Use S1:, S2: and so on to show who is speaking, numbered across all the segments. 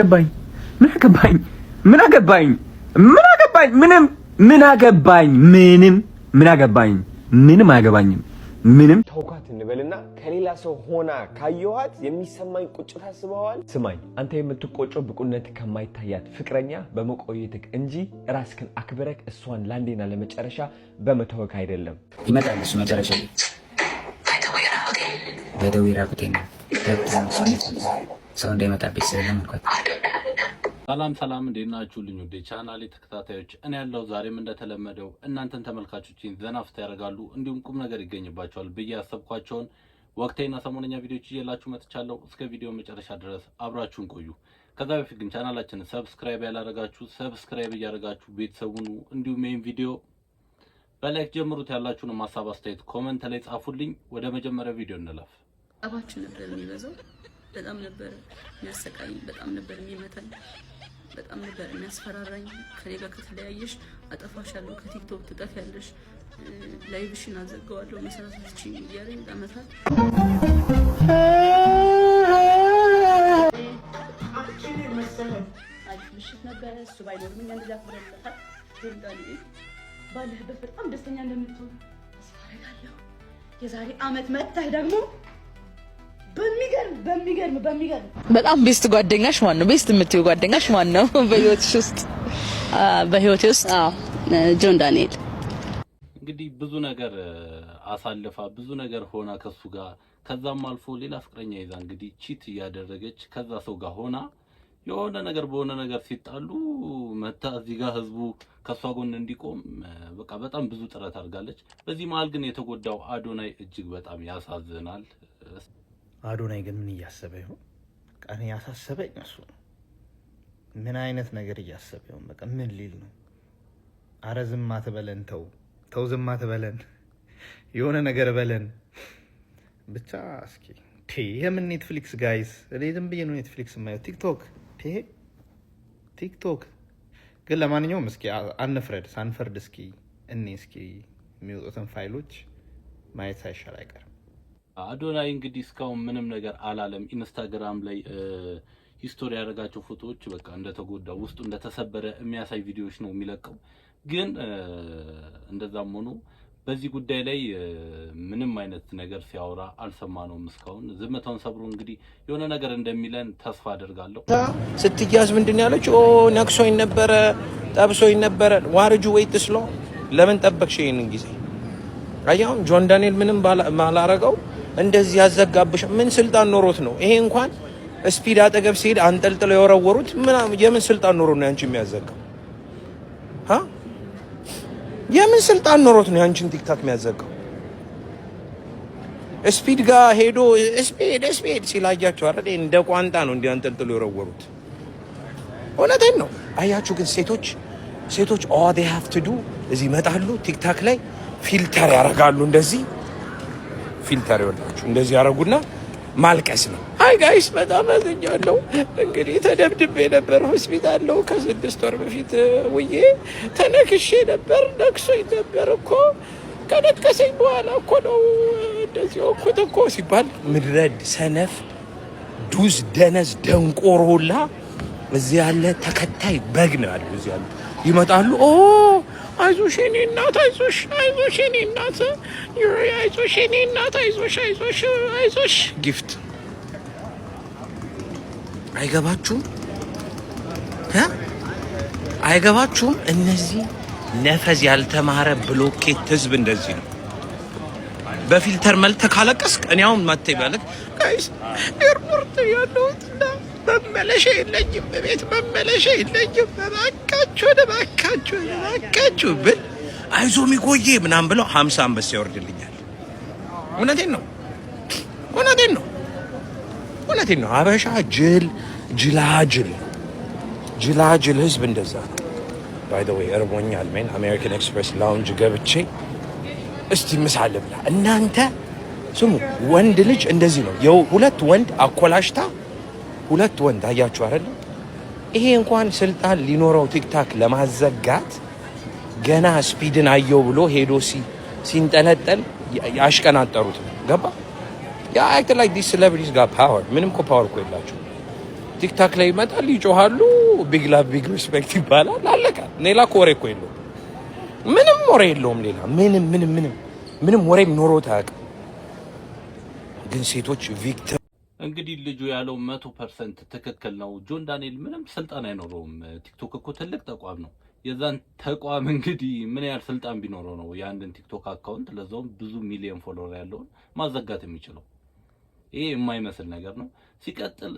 S1: ገባኝ ምን አገባኝ ምን አገባኝ ምን አገባኝ ምንም ምን አገባኝ ምንም ምን አገባኝ ምንም አያገባኝም ምንም
S2: ተውኳት እንበልና ከሌላ ሰው ሆና ካየኋት የሚሰማኝ ቁጭት አስበዋል። ስማኝ አንተ የምትቆጨው ብቁነት ከማይታያት ፍቅረኛ በመቆየትክ እንጂ ራስክን አክብረክ እሷን ላንዴና ለመጨረሻ በመተወክ አይደለም።
S3: ይመጣል እሱ መጨረሻ በደዊራ ኩቴን ሰው እንዳይመጣብኝ ስለማልኳት።
S4: ሰላም እንዴት ናችሁልኝ? ወደ ቻናሌ ተከታታዮች እኔ ያለው ዛሬም እንደተለመደው እናንተን ተመልካቾችን ዘናፍታ ያደርጋሉ እንዲሁም ቁም ነገር ይገኝባቸዋል ብዬ ያሰብኳቸውን ወቅታዊና ሰሞነኛ ቪዲዮዎች ይዤላችሁ መጥቻለሁ። እስከ ቪዲዮ መጨረሻ ድረስ አብራችሁን ቆዩ። ከዛ በፊት ግን ቻናላችንን ሰብስክራይብ ያላደረጋችሁ ሰብስክራይብ እያደረጋችሁ ቤተሰቡን እንዲሁም ይሄን ቪዲዮ በላይክ ጀምሩት። ያላችሁን ሐሳብ አስተያየት ኮሜንት ላይ ጻፉልኝ። ወደ መጀመሪያው ቪዲዮ እንለፍ።
S5: አባችን ነበር የሚበዛው በጣም ነበር የሚያሰቃኝ፣ በጣም ነበር የሚመታኝ፣ በጣም ነበር የሚያስፈራራኝ። ከኔ ጋር ከተለያየሽ አጠፋሻለሁ፣ ከቲክቶክ ትጠፊያለሽ፣ ላይቭሽን አዘጋዋለሁ መሰረታች እያለኝ ለአመታት ምሽት ነበረ። እሱ ባይኖርም እኛ እንደዛ ፍረለታል ጆርዳን ባለህበት በጣም ደስተኛ እንደምትሆን ተስፋ አደርጋለሁ። የዛሬ አመት መጥተህ ደግሞ በሚገርም
S6: በጣም ቤስት ጓደኛሽ ማን ነው? ቤስት የምትይው ጓደኛሽ ማን ነው በህይወትሽ ውስጥ? በህይወቴ ውስጥ ጆን ዳንኤል።
S4: እንግዲህ ብዙ ነገር አሳልፋ ብዙ ነገር ሆና ከሱ ጋር ከዛም አልፎ ሌላ ፍቅረኛ ይዛ እንግዲህ ቺት እያደረገች ከዛ ሰው ጋር ሆና የሆነ ነገር በሆነ ነገር ሲጣሉ መታ እዚህ ጋር ህዝቡ ከሷ ጎን እንዲቆም በቃ በጣም ብዙ ጥረት አድርጋለች። በዚህ መሀል ግን የተጎዳው አዶናይ እጅግ በጣም ያሳዝናል።
S7: አዶናይ ግን ምን እያሰበ ይሆን? እኔ ያሳሰበኝ እሱ ነው። ምን አይነት ነገር እያሰበ ይሆን? በቃ ምን ሊል ነው? አረ ዝም አትበለን፣ ተው ዝም አትበለን፣ የሆነ ነገር በለን ብቻ። እስኪ የምን ኔትፍሊክስ ጋይስ? እኔ ዝም ብዬ ነው ኔትፍሊክስ የማየው። ቲክቶክ ግን ለማንኛውም እስኪ ሳንፈርድ እስኪ የሚወጡትን ፋይሎች ማየት ሳይሻል አይቀርም።
S4: አዶናይ እንግዲህ እስካሁን ምንም ነገር አላለም። ኢንስታግራም ላይ ሂስቶሪ ያደረጋቸው ፎቶዎች በቃ እንደተጎዳ ውስጡ እንደተሰበረ የሚያሳይ ቪዲዮዎች ነው የሚለቀው። ግን እንደዛም ሆኖ በዚህ ጉዳይ ላይ ምንም አይነት ነገር ሲያወራ አልሰማነውም እስካሁን። ዝምታውን ሰብሮ እንግዲህ የሆነ ነገር እንደሚለን ተስፋ አደርጋለሁ።
S8: ስትያዝ ምንድን ያለች? ነክሶኝ ነበረ፣ ጠብሶኝ ነበረ። ዋርጁ ወይት ስሎ ለምን ጠበቅሽ ይሄንን ጊዜ? አያውን ጆን ዳንኤል ምንም ባላረገው እንደዚህ ያዘጋብሽ ምን ስልጣን ኖሮት ነው? ይሄ እንኳን ስፒድ አጠገብ ሲሄድ አንጠልጥለው የወረወሩት የምን ስልጣን ኖሮት ነው ያንቺ የሚያዘጋው? የምን ስልጣን ኖሮት ነው ያንቺን ቲክታክ የሚያዘጋው? ስፒድ ጋር ሄዶ ስፒድ ሲላያቸው አይደል እንደ ቋንጣ ነው እንዲህ አንጠልጥለው የወረወሩት። እውነቴን ነው። አያችሁ ግን ሴቶች all they have to do እዚህ ይመጣሉ ቲክታክ ላይ ፊልተር ያደርጋሉ። እንደዚህ ፊልተር ይወጣችሁ እንደዚህ ያደርጉና ማልቀስ ነው። አይ ጋይስ በጣም አዝኛለሁ። እንግዲህ ተደብድቤ ነበር ሆስፒታል ነው ከ6 ወር በፊት ውዬ ተነክሼ ነበር። ነክሶኝ ነበር እኮ ከነከሰኝ በኋላ እኮ ነው እንደዚህ እኮ ሲባል ምድረድ ሰነፍ ዱዝ ደነዝ ደንቆሮላ እዚህ ያለ ተከታይ በግ ነው ያለው። እዚህ ያለ ይመጣሉ። አይዞሽ የኔ እናት አይዞሽ የኔ እናት አይዞሽ የኔ እናት አይዞሽ ጊፍት አይገባችሁም? እነዚህ ነፈዝ ያልተማረ ብሎኬት ህዝብ እንደዚህ ነው። በፊልተር መልተ ካለቀስክ እኔ አሁን ማቴ ማለት ጋይስ ኤርፖርት ያለሁት መመለሻ የለኝም፣ በቤት መመለሻ የለኝም፣ እባካችሁ ብል አይዞ ሚቆዬ ምናምን ብለው 50 አንበሳ ያወርድልኛል። እውነቴን ነው። አበሻ ጅላጅል ህዝብ እንደዛ ነው። ባይ ዘ ዌይ እርቦኛል። አሜሪካን ኤክስፕሬስ ላውንጅ ገብቼ እስቲ ምሳ ልብላ። እናንተ ስሙ፣ ወንድ ልጅ እንደዚህ ነው። ሁለት ወንድ አኮላሽታ ሁለት ወንድ አያችሁ አይደል? ይሄ እንኳን ስልጣን ሊኖረው ቲክታክ ለማዘጋት ገና ስፒድን አየው ብሎ ሄዶ ሲንጠለጠል ያሽቀናጠሩት ገባ። ያ አክት ላይክ ዲስ ሴሌብሪቲስ ጋር ፓወር ምንም እኮ ፓወር እኮ የላቸው። ቲክታክ ላይ ይመጣል፣ ይጮሃሉ፣ ቢግ ላቭ ቢግ ሪስፔክት ይባላል። አለቀ። ሌላ ወሬ እኮ የለውም፣ ምንም ወሬ የለውም። ሌላ ምንም ወሬ ኖሮት አያውቅም። ግን ሴቶች ቪክቲም
S4: እንግዲህ ልጁ ያለው 100% ትክክል ነው። ጆን ዳንኤል ምንም ስልጣን አይኖረውም። ቲክቶክ እኮ ትልቅ ተቋም ነው። የዛን ተቋም እንግዲህ ምን ያህል ስልጣን ቢኖረው ነው የአንድን ቲክቶክ አካውንት ለዛውም ብዙ ሚሊዮን ፎሎወር ያለውን ማዘጋት የሚችለው? ይሄ የማይመስል ነገር ነው። ሲቀጥል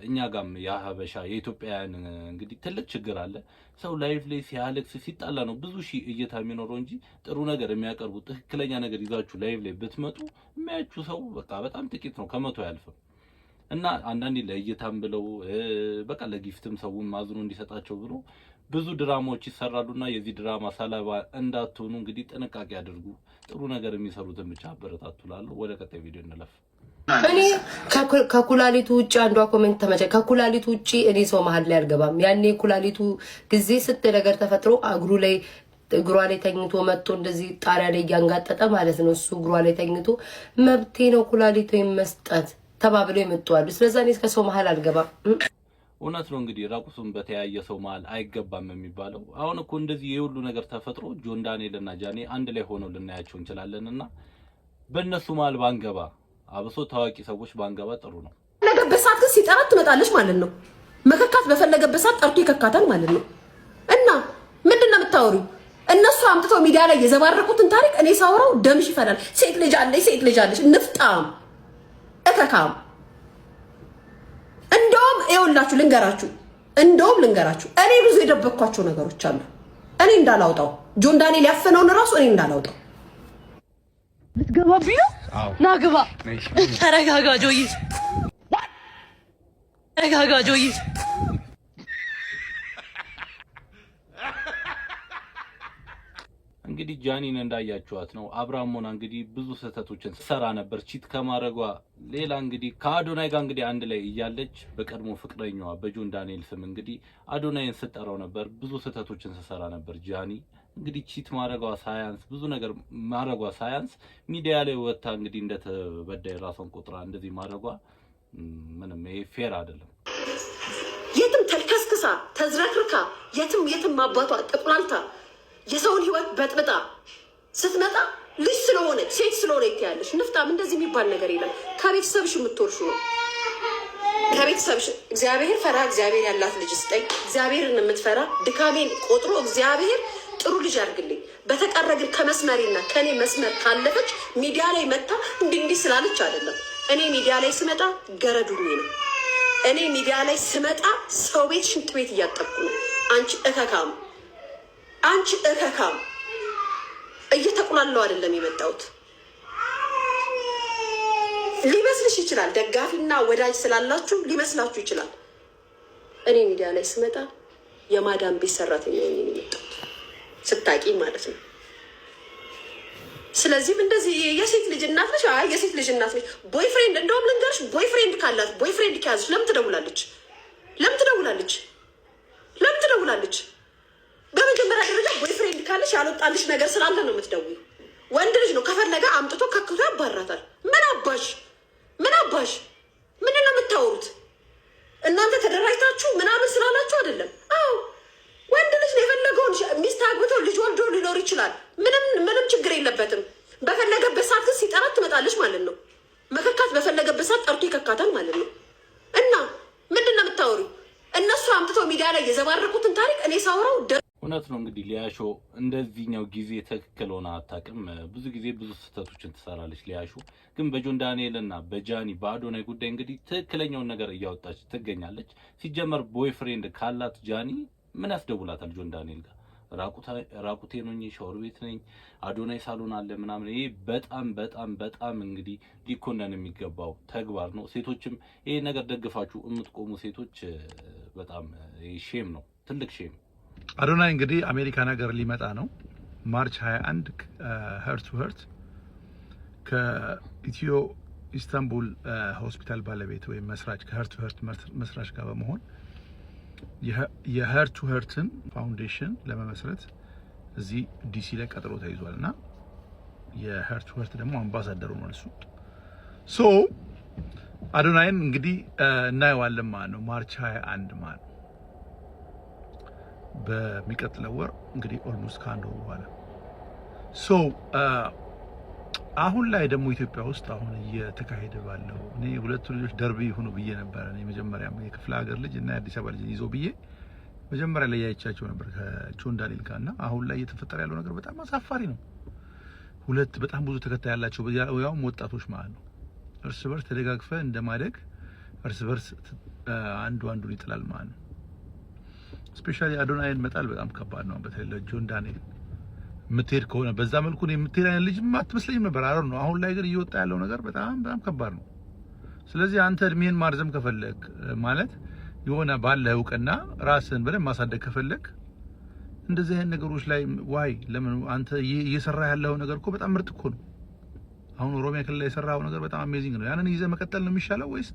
S4: እኛ ጋም የሀበሻ የኢትዮጵያውያን እንግዲህ ትልቅ ችግር አለ። ሰው ላይፍ ላይ ሲያለቅስ ሲጣላ ነው ብዙ ሺህ እይታ የሚኖረው እንጂ ጥሩ ነገር የሚያቀርቡ ትክክለኛ ነገር ይዛችሁ ላይፍ ላይ ብትመጡ የሚያችሁ ሰው በቃ በጣም ጥቂት ነው፣ ከመቶ አያልፍም። እና አንዳንዴ ለእይታም ብለው በቃ ለጊፍትም ሰውን ማዝኖ እንዲሰጣቸው ብሎ ብዙ ድራማዎች ይሰራሉና የዚህ ድራማ ሰለባ እንዳትሆኑ እንግዲህ ጥንቃቄ አድርጉ። ጥሩ ነገር የሚሰሩትን ብቻ አበረታቱላለሁ። ወደ ቀጣይ ቪዲዮ እንለፍ።
S9: እኔ ከኩላሊቱ ውጪ አንዷ ኮሜንት ተመቸ። ከኩላሊቱ ውጪ እኔ ሰው መሀል ላይ አልገባም። ያኔ ኩላሊቱ ጊዜ ስት ነገር ተፈጥሮ እግሯ ላይ ተኝቶ መጥቶ እንደዚህ ጣሪያ ላይ እያንጋጠጠ ማለት ነው። እሱ እግሯ ላይ ተኝቶ መብቴ ነው ኩላሊቱ መስጠት ተባብለው የመጡዋሉ። ስለዚህ እኔ ከሰው መሀል አልገባም።
S4: እውነት ነው። እንግዲህ ራቁሱን በተያየ ሰው መሀል አይገባም የሚባለው አሁን እኮ እንደዚህ የሁሉ ነገር ተፈጥሮ ጆን ዳንኤል እና ጃኒ አንድ ላይ ሆነው ልናያቸው እንችላለንና በእነሱ መሀል ባንገባ፣ አብሶ ታዋቂ ሰዎች ባንገባ ጥሩ ነው።
S9: በፈለገበት ሰዓት ግን ሲጠራት ትመጣለች ማለት ነው። መከካት በፈለገበት ሰዓት ጠርቶ ይከካታል ማለት ነው። እና ምንድነው የምታወሪው? እነሱ አምጥተው ሚዲያ ላይ የዘባረቁትን ታሪክ እኔ ሳወራው ደምሽ ይፈላል። ሴት ልጅ አለች ንፍጣም እከካም። እንደውም ልንገራችሁ እኔ ብዙ የደበቅኳቸው ነገሮች አሉ። እኔ እንዳላውጣው ጆን ዳንኤል ያፈነውን ራሱ እኔ እንዳላውጣው።
S6: ልትገባብኝ ነው? ና ግባ። ተረጋጋ ጆይ።
S4: እንግዲህ ጃኒን እንዳያችኋት ነው። አብርሃም ሞና እንግዲህ ብዙ ስህተቶችን ሰራ ነበር ቺት ከማድረጓ ሌላ። እንግዲህ ከአዶናይ ጋር እንግዲህ አንድ ላይ እያለች በቀድሞ ፍቅረኛዋ በጆን ዳንኤል ስም እንግዲህ አዶናይን ስጠራው ነበር። ብዙ ስህተቶችን ሰራ ነበር ጃኒ። እንግዲህ ቺት ማድረጓ ሳያንስ ብዙ ነገር ማድረጓ ሳያንስ ሚዲያ ላይ ወጣ እንግዲህ እንደተበዳይ ራሷን ቆጥራ እንደዚህ ማድረጓ ምንም ይሄ ፌር አይደለም።
S9: የትም ተልከስክሳ ተዝረክርካ የትም አባቷ ተቆላልታ የሰውን ህይወት በጥብጣ ስትመጣ ልጅ ስለሆነ ሴት ስለሆነ ይታያለሽ። ንፍጣም እንደዚህ የሚባል ነገር የለም። ከቤተሰብሽ የምትወርሹ ነው። ከቤተሰብሽ እግዚአብሔር ፈራ እግዚአብሔር ያላት ልጅ ስጠኝ። እግዚአብሔርን የምትፈራ ድካሜን ቆጥሮ እግዚአብሔር ጥሩ ልጅ አድርግልኝ። በተቀረ ግን ከመስመሬና ከኔ መስመር ካለፈች ሚዲያ ላይ መጣ እንዲህ ስላለች አይደለም። እኔ ሚዲያ ላይ ስመጣ ገረዱኝ ነው። እኔ ሚዲያ ላይ ስመጣ ሰው ቤት ሽንት ቤት እያጠብኩ ነው። አንቺ እከካም እየተቁላለው አይደለም የመጣሁት። ሊመስልሽ ይችላል፣ ደጋፊና ወዳጅ ስላላችሁ ሊመስላችሁ ይችላል። እኔ ሚዲያ ላይ ስመጣ የማዳም ቤት ሰራተኛ ነኝ የመጣሁት ስታቂ ማለት ነው። ስለዚህም እንደዚህ የሴት ልጅ እናት ነሽ። አይ የሴት ልጅ እናት ነሽ። ቦይፍሬንድ እንደውም ልንገርሽ፣ ቦይፍሬንድ ካላት ቦይፍሬንድ ከያዝሽ ለምን ትደውላለች? በመጀመሪያ ደረጃ ቦይፍሬንድ ካለሽ ያልወጣልሽ ነገር ስላለ ነው የምትደውይው። ወንድ ልጅ ነው ከፈለገ አምጥቶ ከክቶ ያባራታል። ምን አባሽ ምንድን ነው የምታወሩት እናንተ? ተደራጅታችሁ ምናምን ስላላችሁ አይደለም። አዎ ወንድ ልጅ ነው የፈለገውን ሚስት አግብቶ ልጅ ወልዶ ሊኖር ይችላል። ምንም ችግር የለበትም። በፈለገበት ሰዓት ግን ሲጠራት ትመጣለች ማለት ነው። መከካት በፈለገበት ሰዓት ጠርቶ ይከካታል ማለት ነው። እና ምንድን ነው የምታወሪው? እነሱ አምጥተው ሚዲያ ላይ የዘባረቁትን ታሪክ እኔ ሳወራው
S4: እውነት ነው። እንግዲህ ሊያሾ እንደዚህኛው ጊዜ ትክክል ሆነ አታውቅም። ብዙ ጊዜ ብዙ ስህተቶችን ትሰራለች ሊያሾ። ግን በጆን ዳንኤል እና በጃኒ በአዶናይ ጉዳይ እንግዲህ ትክክለኛውን ነገር እያወጣች ትገኛለች። ሲጀመር ቦይፍሬንድ ካላት ጃኒ ምን ያስደውላታል ጆን ዳንኤል ጋር? ራቁቴ ነኝ፣ ሻወር ቤት ነኝ፣ አዶናይ ሳሎን አለ ምናምን። ይሄ በጣም እንግዲህ ሊኮነን የሚገባው ተግባር ነው። ሴቶችም ይሄ ነገር ደግፋችሁ የምትቆሙ ሴቶች በጣም ሼም ነው፣ ትልቅ ሼም።
S10: አዶናይ እንግዲህ አሜሪካን ሀገር ሊመጣ ነው ማርች 21 ሄርት ቱ ሄርት ከኢትዮ ኢስታንቡል ሆስፒታል ባለቤት ወይም መስራች ከሄርት ቱ ሄርት መስራች ጋር በመሆን የሄርት ቱ ሄርትን ፋውንዴሽን ለመመስረት እዚህ ዲሲ ላይ ቀጠሮ ተይዟል እና የሄርት ቱ ሄርት ደግሞ አምባሳደሩ ነው እሱ። አዶናይን እንግዲህ እናየዋለን ማለት ነው። ማርች 21 ማለት በሚቀጥለው ወር እንግዲህ ኦልሞስት ከአንድ ወር በኋላ አሁን ላይ ደግሞ ኢትዮጵያ ውስጥ አሁን እየተካሄደ ባለው እኔ ሁለቱ ልጆች ደርቢ ይሁኑ ብዬ ነበር። እኔ መጀመሪያ የክፍለ ሀገር ልጅ እና የአዲስ አበባ ልጅ ይዞ ብዬ መጀመሪያ ላይ ያይቻቸው ነበር ከጆን ዳንኤል ጋር እና አሁን ላይ እየተፈጠረ ያለው ነገር በጣም አሳፋሪ ነው። ሁለት በጣም ብዙ ተከታይ ያላቸው ያውም ወጣቶች ማለት ነው እርስ በርስ ተደጋግፈ እንደማደግ እርስ በርስ አንዱ አንዱን ይጥላል ማለት ነው። ስፔሻሊ አዶናይን መጣል በጣም ከባድ ነው። በተለይ ለጆን ዳንኤል የምትሄድ ከሆነ በዛ መልኩ ነው የምትሄድ አይነት ልጅ አትመስለኝም ነበር። ነው አሁን ላይ ግን እየወጣ ያለው ነገር በጣም በጣም ከባድ ነው። ስለዚህ አንተ እድሜን ማርዘም ከፈለክ ማለት የሆነ ባለ እውቅና ራስን በደንብ ማሳደግ ከፈለክ እንደዚህ አይነት ነገሮች ላይ ዋይ ለምን አንተ እየሰራ ያለው ነገር እኮ በጣም ምርጥ እኮ ነው። አሁን ኦሮሚያ ክልል ላይ የሰራው ነገር በጣም አሜዚንግ ነው። ያንን ይዘህ መቀጠል ነው የሚሻለው ወይስ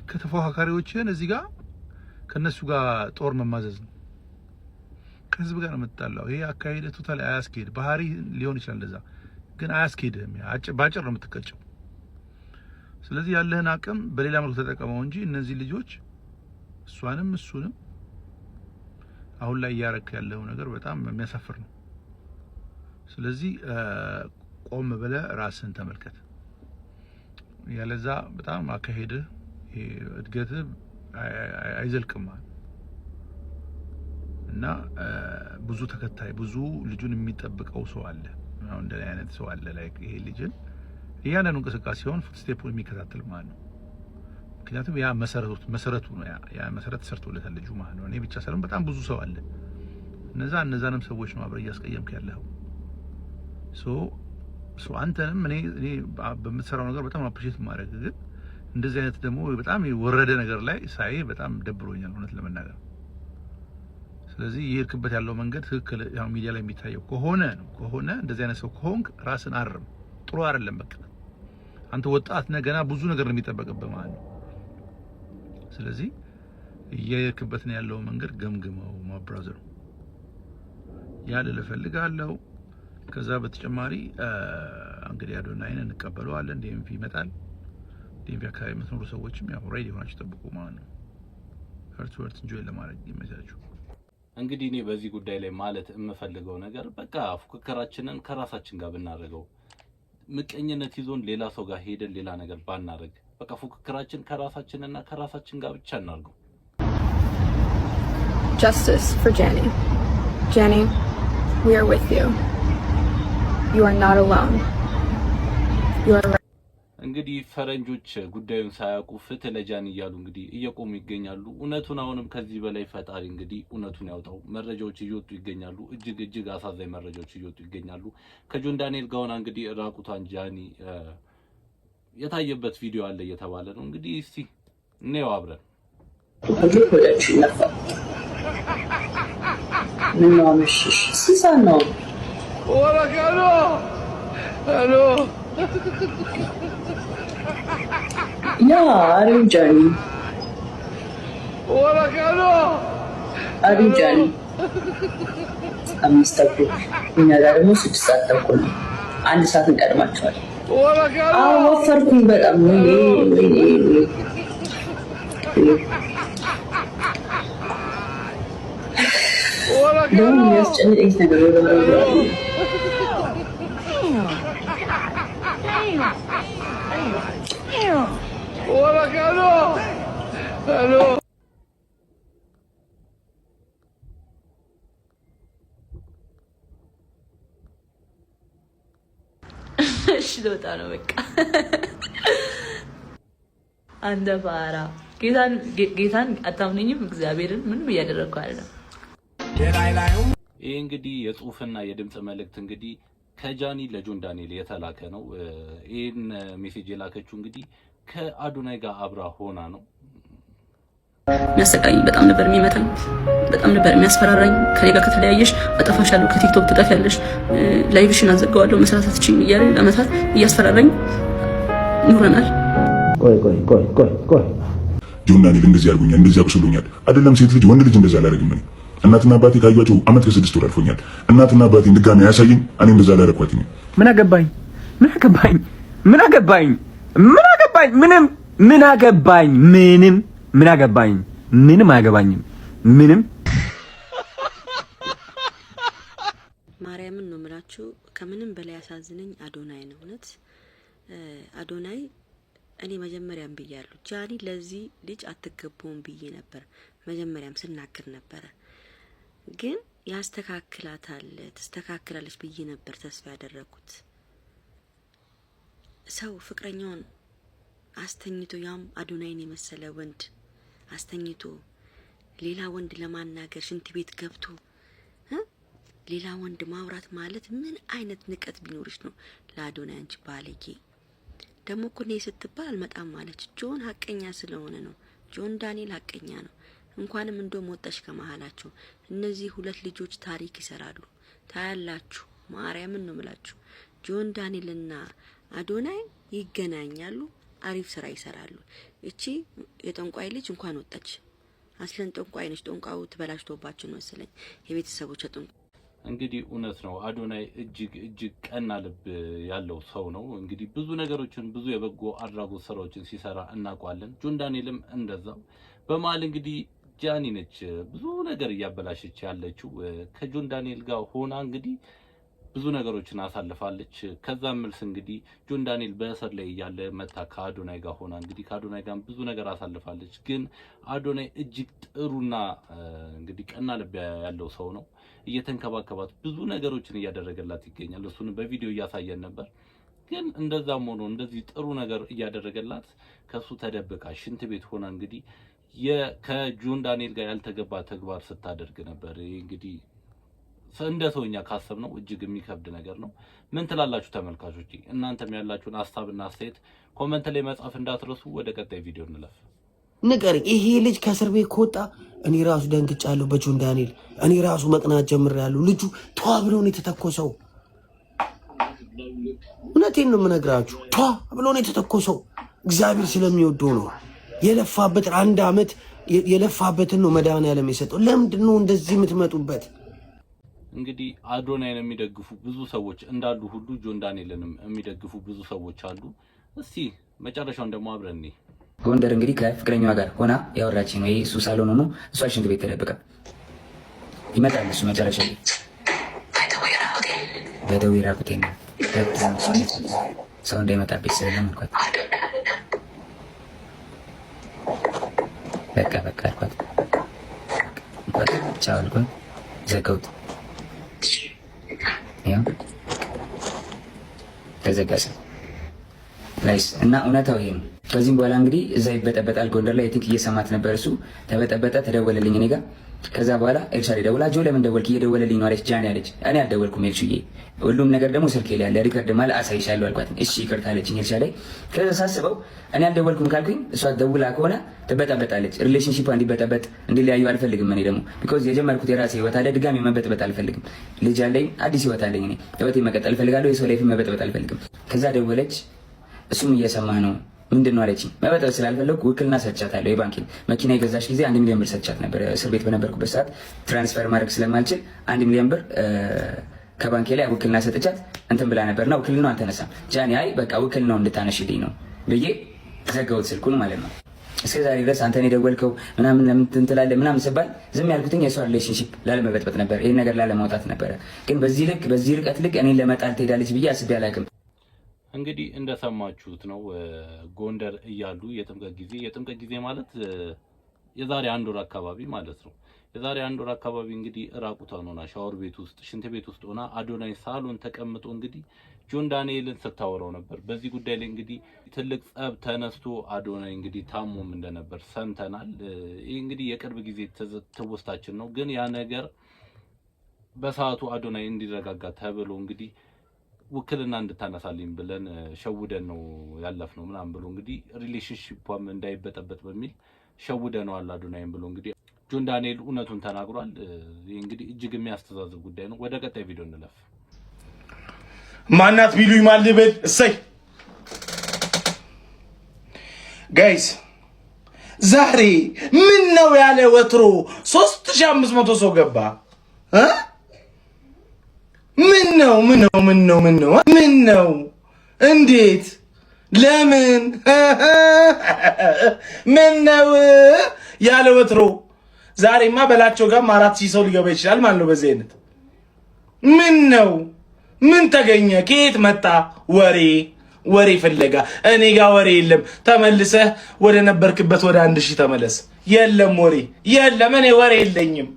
S10: ከተፎካካሪዎችን እዚህ ጋር ከነሱ ጋር ጦር መማዘዝ ነው? ከህዝብ ጋር ነው የምትጣላው። ይሄ አካሄድ ቶታሊ አያስኬድ። ባህሪ ሊሆን ይችላል እንደዛ፣ ግን አያስኬድም። ባጭር ነው የምትቀጨው። ስለዚህ ያለህን አቅም በሌላ መልኩ ተጠቀመው እንጂ እነዚህ ልጆች እሷንም እሱንም አሁን ላይ እያረክ ያለው ነገር በጣም የሚያሳፍር ነው። ስለዚህ ቆም ብለህ ራስን ተመልከት። ያለዛ በጣም አካሄድህ እድገትህ አይዘልቅም እና ብዙ ተከታይ ብዙ ልጁን የሚጠብቀው ሰው አለ። አሁን እንደ አይነት ሰው አለ ላይ ይሄ ልጅን እያንዳንዱ እንቅስቃሴውን ፉትስቴፑን የሚከታተል ማለት ነው። ምክንያቱም ያ መሰረቱ ነው። ያ መሰረት ሰርቶለታል ልጁ ማለት ነው። እኔ ብቻ ሳይሆን በጣም ብዙ ሰው አለ። እነዛንም ሰዎች ነው አብረህ እያስቀየምክ ያለው። ሶ አንተንም እኔ በምትሰራው ነገር በጣም አፕሪሺየት ማድረግ፣ ግን እንደዚህ አይነት ደግሞ በጣም የወረደ ነገር ላይ ሳይ በጣም ደብሮኛል እውነት ለመናገር። ስለዚህ የሄድክበት ያለው መንገድ ትክክል ያው ሚዲያ ላይ የሚታየው ከሆነ እንደዚህ አይነት ሰው ከሆንክ ራስን አርም። ጥሩ አይደለም። በቃ አንተ ወጣት ነህ፣ ገና ብዙ ነገር ነው የሚጠበቅብህ ማለት ነው። ስለዚህ የሄድክበት ነው ያለው መንገድ ገምግመው ማብራዘሩ ያለ ለፈልጋለሁ። ከዛ በተጨማሪ እንግዲህ አዶናይን እንቀበለዋለን። ዲኤምቪ ይመጣል። ዲኤምቪ አካባቢ የምትኖሩ ሰዎችም ያው ሬዲ ሆናችሁ ጠብቁ ማለት ነው። ህርት እንጆይ ለማድረግ ይመቻችሁ።
S4: እንግዲህ እኔ በዚህ ጉዳይ ላይ ማለት የምፈልገው ነገር በቃ ፉክክራችንን ከራሳችን ጋር ብናደርገው፣ ምቀኝነት ይዞን ሌላ ሰው ጋር ሄደን ሌላ ነገር ባናደርግ፣ በቃ ፉክክራችን ከራሳችንና ከራሳችን ጋር ብቻ እናድርገው።
S11: Justice for Jenny. Jenny, we are with you. You are not alone. You are
S4: እንግዲህ ፈረንጆች ጉዳዩን ሳያውቁ ፍትህ ለጃኒ እያሉ እንግዲህ እየቆሙ ይገኛሉ። እውነቱን አሁንም ከዚህ በላይ ፈጣሪ እንግዲህ እውነቱን ያውጣው። መረጃዎች እየወጡ ይገኛሉ። እጅግ አሳዛኝ መረጃዎች እየወጡ ይገኛሉ። ከጆን ዳንኤል ጋር ሆና እንግዲህ ራቁቷን ጃኒ የታየበት ቪዲዮ አለ እየተባለ ነው። እንግዲህ እስቲ እንየው አብረን።
S5: Yeah, are you Johnny? Are you Johnny? I'm Mr. Cook. እኛ ጋር ደግሞ 6 ሰዓት ተኩል ነው። 1 ሰዓት እንቀድማቸዋለን። ወፈርኩኝ በጣም ወይኔ ደግሞ የሚያስጨንቀኝ ነገር እሺ ልወጣ ነው በቃ። አንተ ባራ ጌታን አታምነኝም? እግዚአብሔርን ምንም እያደረግኩ አይደለም።
S4: ይሄ እንግዲህ የጽሁፍና የድምጽ መልእክት እንግዲህ ከጃኒ ለጆን ዳንኤል የተላከ ነው። ይሄን ሜሴጅ የላከችው እንግዲህ ከአዶናይ ጋር አብራ ሆና ነው።
S5: የሚያሰቃኝ በጣም ነበር የሚመታኝ፣ በጣም ነበር የሚያስፈራራኝ። ከኔ ጋር ከተለያየሽ አጠፋሻለሁ፣ ከቲክቶክ ትጠፊያለሽ፣ ላይቭሽን አዘጋዋለሁ፣ መስራት አትችይም እያለ ለአመታት እያስፈራራኝ ኑረናል።
S12: ቆይ ጆን ዳንኤል እንደዚህ አድርጎኛል፣ እንደዚህ አቁስሎኛል። አይደለም ሴት ልጅ ወንድ ልጅ እንደዚህ አላደርግም። እኔ እናትና አባቴ ካዩአቸው አመት ከ6 ወር አልፎኛል። እናትና አባቴን ድጋሚ አያሳየኝ፣ እኔ እንደዛ አላደረኳትኝ።
S1: ምን አገባኝ? ምንም ምን አገባኝ? ምን አገባኝ? ምንም አያገባኝም። ምንም
S5: ማርያምን ነው የምላችሁ። ከምንም በላይ ያሳዝነኝ አዶናይ ነው። እውነት አዶናይ እኔ መጀመሪያም ብያለሁ፣ ጃኒ ለዚህ ልጅ አትገባውም ብዬ ነበር። መጀመሪያም ስናገር ነበረ። ግን ያስተካክላታል፣ ትስተካክላለች ብዬ ነበር ተስፋ ያደረኩት። ሰው ፍቅረኛውን አስተኝቶ ያም አዶናይን የመሰለ ወንድ አስተኝቶ ሌላ ወንድ ለማናገር ሽንት ቤት ገብቶ ሌላ ወንድ ማውራት ማለት ምን አይነት ንቀት ቢኖርሽ ነው ለአዶናይ? አንቺ ባለጌ! ደግሞ እኮ እኔ ስትባል አልመጣም ማለች። ጆን ሀቀኛ ስለሆነ ነው። ጆን ዳንኤል ሀቀኛ ነው። እንኳንም እንደውም ወጣሽ ከመሃላቸው። እነዚህ ሁለት ልጆች ታሪክ ይሰራሉ፣ ታያላችሁ። ማርያምን ነው ምላችሁ። ጆን ዳንኤልና አዶናይ ይገናኛሉ፣ አሪፍ ስራ ይሰራሉ። እቺ የጠንቋይ ልጅ እንኳን ወጣች። አስለን ጠንቋይ ነች። ጠንቋው ተበላሽቶባቸው ነው መሰለኝ የቤተሰቦቿ ጠንቋይ።
S4: እንግዲህ እውነት ነው አዶናይ እጅግ ቀና ልብ ያለው ሰው ነው። እንግዲህ ብዙ ነገሮችን ብዙ የበጎ አድራጎት ስራዎችን ሲሰራ እናውቃለን። ጆን ዳንኤልም እንደዛው። በመሀል እንግዲህ ጃኒ ነች ብዙ ነገር እያበላሸች ያለችው። ከጆን ዳንኤል ጋር ሆና እንግዲህ ብዙ ነገሮችን አሳልፋለች። ከዛም መልስ እንግዲህ ጆን ዳንኤል በእስር ላይ እያለ መታ ከአዶናይ ጋር ሆና እንግዲህ ከአዶናይ ጋር ብዙ ነገር አሳልፋለች። ግን አዶናይ እጅግ ጥሩና እንግዲህ ቀና ልብ ያለው ሰው ነው። እየተንከባከባት ብዙ ነገሮችን እያደረገላት ይገኛል። እሱን በቪዲዮ እያሳየን ነበር። ግን እንደዛም ሆኖ እንደዚህ ጥሩ ነገር እያደረገላት ከሱ ተደብቃ ሽንት ቤት ሆና እንግዲህ ከጆን ዳንኤል ጋር ያልተገባ ተግባር ስታደርግ ነበር። እንግዲህ እንደ ሰውኛ ካሰብነው እጅግ የሚከብድ ነገር ነው። ምን ትላላችሁ ተመልካቾች? እናንተም ያላችሁን ሀሳብና አስተያየት ኮሜንት ላይ መጻፍ እንዳትረሱ። ወደ ቀጣይ ቪዲዮ እንለፍ።
S8: ንገረኝ፣ ይሄ ልጅ ከእስር ቤት ከወጣ እኔ ራሱ ደንግጫለሁ። በጆን ዳንኤል እኔ ራሱ መቅናት ጀምሬያለሁ። ልጁ ተዋ ብሎ ነው የተተኮሰው። እውነቴን ነው የምነግራችሁ፣ ተዋ ብሎ ነው የተተኮሰው። እግዚአብሔር ስለሚወደው ነው የለፋበት። 1 ዓመት የለፋበትን ነው መድኃኒዓለም የሰጠው። ለምንድን ነው እንደዚህ የምትመጡበት?
S4: እንግዲህ አዶናይን የሚደግፉ ብዙ ሰዎች እንዳሉ ሁሉ ጆን ዳንኤልንም የሚደግፉ ብዙ ሰዎች አሉ። እስቲ መጨረሻውን ደግሞ አብረን
S3: ጎንደር እንግዲህ ከፍቅረኛዋ ጋር ሆና ያወራች ነው። ይሄ እሱ ሳሎን ሆኖ እሷ ሽንት ቤት ተደብቃ ይመጣል። እሱ መጨረሻ ላይ በደዌ ራቁቴን ነው ሰው እንዳይመጣብኝ ስለለመንኳት በቃ አልኳት። ቻው አልኳት። ዘጋሁት። ያው ተዘጋሰ ናይስ። እና እውነታው ይሄ ነው። ከዚህም በኋላ እንግዲህ እዛ ይበጠበጣል። ጎንደር ላይ ቲንክ እየሰማት ነበር እሱ። ተበጠበጠ፣ ተደወለልኝ እኔ ጋር። ከዛ በኋላ ኤልሻሌ ደውላ ጆ ለምን ደወልክ? እየደወለልኝ ነው አለች። ጃኒ አለች። እኔ አልደወልኩም ኤልሽዬ፣ ሁሉም ነገር ደግሞ ስልኬ ላይ ያለ ሪከርድ ማለት አሳይሻለሁ አልኳት። እሺ ይቅርታ አለችኝ ኤልሻሌ። ከዛ ሳስበው እኔ አልደወልኩም ካልኩኝ እሷ ደውላ ከሆነ ትበጠበጣለች። ሪሌሽንሺፕ እንዲበጠበጥ እንዲለያዩ አልፈልግም። እኔ ደግሞ ቢኮዝ የጀመርኩት የራሴ ህይወት አለ፣ ድጋሚ መበጥበጥ አልፈልግም። ልጅ አለኝ፣ አዲስ ህይወት አለኝ። እኔ ህይወቴን መቀጠል እፈልጋለሁ። የሰው ላይፍ መበጥበጥ አልፈልግም። ከዛ ደወለች። እሱም እየሰማህ ነው ምንድን ነው አለችኝ። መበጠብ ስላልፈለኩ ውክልና ሰጥቻታለሁ። የባንኪን መኪና የገዛች ጊዜ 1 ሚሊዮን ብር ሰጥቻት ነበር። እስር ቤት በነበርኩበት ሰዓት ትራንስፈር ማድረግ ስለማልችል 1 ሚሊዮን ብር ከባንኬ ላይ ውክልና ሰጥቻት እንትን ብላ ነበርና ውክልናው አልተነሳም። ጃኒ አይ በቃ ውክልናው እንድታነሽልኝ ነው ብዬ ዘጋሁት ስልኩን ማለት ነው። እስከ ዛሬ ድረስ አንተን የደወልከው ምናምን ለምን ትላለህ ምናምን ስባል ዝም ያልኩትኝ የሷ ሪሌሽንሺፕ ላለመበጥበጥ ነበር፣ ይሄን ነገር ላለማውጣት ነበረ። ግን በዚህ ርቀት ልክ እኔን ለመጣል ትሄዳለች ብዬ አስቤ አላውቅም።
S4: እንግዲህ እንደሰማችሁት ነው። ጎንደር እያሉ የጥምቀት ጊዜ ማለት የዛሬ 1 ወር አካባቢ ማለት ነው። የዛሬ 1 ወር አካባቢ እንግዲህ ራቁቷን ሆና ሻወር ቤት ውስጥ ሽንት ቤት ውስጥ ሆና አዶናይ ሳሎን ተቀምጦ እንግዲህ ጆን ዳንኤልን ስታወራው ነበር። በዚህ ጉዳይ ላይ እንግዲህ ትልቅ ጸብ ተነስቶ አዶናይ እንግዲህ ታሞም እንደነበር ሰምተናል። ይህ እንግዲህ የቅርብ ጊዜ ትውስታችን ነው። ግን ያ ነገር በሰዓቱ አዶናይ እንዲረጋጋ ተብሎ እንግዲህ ውክልና እንድታነሳልኝ ብለን ሸውደን ነው ያለፍነው ምናምን ብሎ እንግዲህ ሪሌሽንሺፕም እንዳይበጠበጥ በሚል ሸውደነዋል አዶናይም ብሎ እንግዲህ ጆን ዳንኤል እውነቱን ተናግሯል። ይህ እንግዲህ እጅግ የሚያስተዛዝብ ጉዳይ ነው። ወደ ቀጣይ ቪዲዮ እንለፍ።
S13: ማናት ቢሉኝ ማልበል እሰይ ጋይስ ዛሬ ምን ነው ያለ ወትሮ 3500 ሰው ገባ። ምን ነው እንዴት ለምን ምን ነው ያለ ወትሮ? ዛሬማ በላቸው ጋር 4000 ሰው ሊገባ ይችላል ማለት ነው። በዚህ አይነት ምን ነው ምን ተገኘ? ከየት መጣ ወሬ ፍለጋ? እኔ ጋር ወሬ የለም። ተመልሰህ ወደ ነበርክበት ወደ 1000 ተመለስ። የለም ወሬ የለም። እኔ ወሬ የለኝም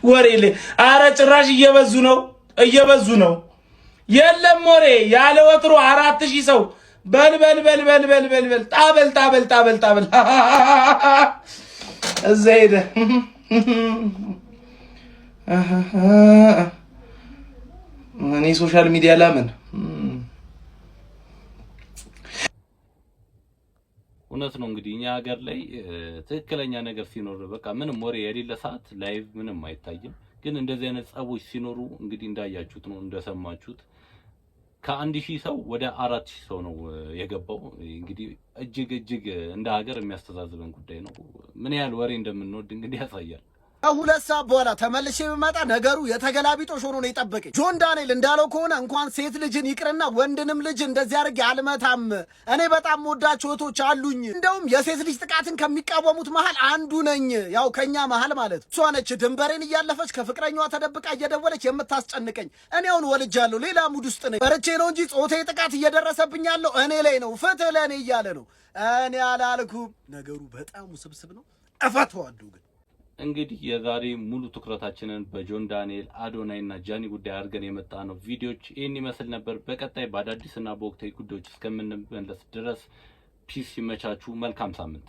S13: ወሬ አረ ጭራሽ እየበዙ ነው። የለም ወሬ ያለ ወትሮ 4000 ሰው በል ጣበል እዛ ሄደ። እኔ ሶሻል ሚዲያ ላምን
S4: እውነት ነው። እንግዲህ እኛ ሀገር ላይ ትክክለኛ ነገር ሲኖር በቃ ምንም ወሬ የሌለ ሰዓት ላይቭ ምንም አይታይም። ግን እንደዚህ አይነት ጸቦች ሲኖሩ እንግዲህ እንዳያችሁት ነው እንደሰማችሁት ከ1000 ሰው ወደ 4000 ሰው ነው የገባው። እንግዲህ እጅግ እንደ ሀገር የሚያስተዛዝበን ጉዳይ ነው። ምን ያህል ወሬ እንደምንወድ እንግዲህ ያሳያል።
S14: ከሁለት ሰዓት በኋላ ተመልሼ ብመጣ ነገሩ የተገላቢጦሽ ሆኖ ነው የጠበቀኝ። ጆን ዳንኤል እንዳለው ከሆነ እንኳን ሴት ልጅን ይቅርና ወንድንም ልጅ እንደዚህ አድርጌ አልመታም። እኔ በጣም ወዳቸው እህቶች አሉኝ። እንደውም የሴት ልጅ ጥቃትን ከሚቃወሙት መሀል አንዱ ነኝ። ያው ከኛ መሀል ማለት እሷ ነች ድንበሬን እያለፈች ከፍቅረኛዋ ተደብቃ እየደወለች የምታስጨንቀኝ። እኔ አሁን ወልጃለሁ፣ ሌላ ሙድ ውስጥ ነኝ። በርቼ ነው እንጂ ጾታዊ ጥቃት እየደረሰብኝ ያለው እኔ ላይ ነው። ፍትህ ለእኔ እያለ ነው። እኔ አላልኩም። ነገሩ በጣም ውስብስብ ነው። እፈተዋለሁ ግን
S4: እንግዲህ የዛሬ ሙሉ ትኩረታችንን በጆን ዳንኤል፣ አዶናይ እና ጃኒ ጉዳይ አድርገን የመጣ ነው ቪዲዮዎች ይህን ይመስል ነበር። በቀጣይ በአዳዲስና በወቅታዊ ጉዳዮች እስከምንመለስ ድረስ ፒስ። ይመቻችሁ። መልካም ሳምንት።